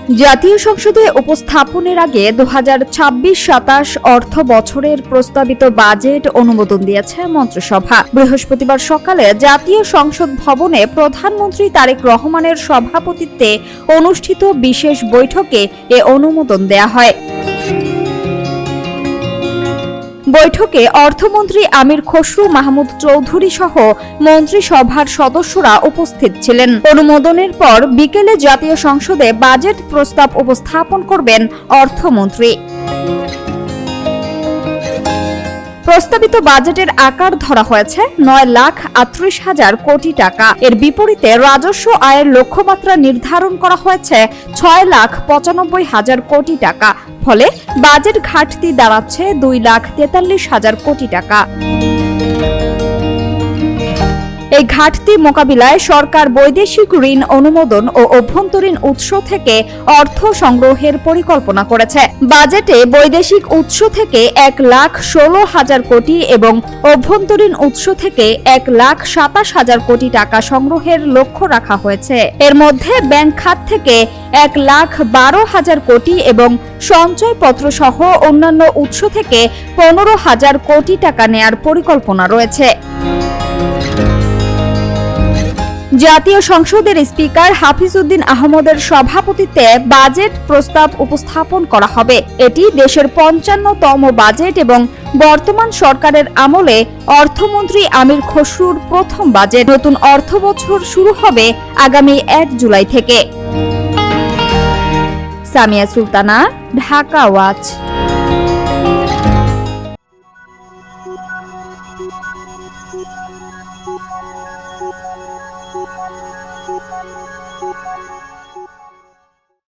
জাতীয় সংসদে উপস্থাপনের আগে 2026-27 অর্থ বছরের প্রস্তাবিত বাজেট অনুমোদন দিয়েছে মন্ত্রিসভা। বৃহস্পতিবার সকালে জাতীয় সংসদ ভবনে প্রধানমন্ত্রী তারেক রহমানের সভাপতিত্বে অনুষ্ঠিত বিশেষ বৈঠকে এ অনুমোদন দেয়া হয়। বৈঠকে অর্থমন্ত্রী আমির খসরু মাহমুদ চৌধুরী সহ মন্ত্রিসভার সদস্যরা উপস্থিত ছিলেন। অনুমোদনের পর বিকেলে জাতীয় সংসদে বাজেট প্রস্তাব উপস্থাপন করবেন অর্থমন্ত্রী। প্রস্তাবিত বাজেটের আকার ধরা হয়েছে 9,38,000 কোটি টাকা। এর বিপরীতে রাজস্ব আয়ের লক্ষ্যমাত্রা নির্ধারণ করা হয়েছে 6,95,000 কোটি টাকা। ফলে বাজেট ঘাটতি দাঁড়াচ্ছে 2,43,000 কোটি টাকা। এই ঘাটতি মোকাবিলায় সরকার বৈদেশিক ঋণ অনুমোদন ও অভ্যন্তরীণ উৎস থেকে অর্থ সংগ্রহের পরিকল্পনা করেছে। বাজেটে বৈদেশিক উৎস থেকে 1,16,000 কোটি এবং অভ্যন্তরীণ উৎস থেকে 1,27,000 কোটি টাকা সংগ্রহের লক্ষ্য রাখা হয়েছে। এর মধ্যে ব্যাংক খাত থেকে 1,12,000 কোটি এবং সঞ্চয়পত্র সহ অন্যান্য উৎস থেকে 15,000 কোটি টাকা নেয়ার পরিকল্পনা রয়েছে। জাতীয় সংসদের স্পিকার হাফিজউদ্দিন আহমদের সভাপতিত্বে বাজেট প্রস্তাব উপস্থাপন করা হবে। এটি দেশের 55তম বাজেট এবং বর্তমান সরকারের আমলে অর্থমন্ত্রী আমির খসরুর প্রথম বাজেট। নতুন অর্থবছর শুরু হবে আগামী 1 জুলাই থেকে। সামিয়া সুলতানা, ঢাকা ওয়াচ।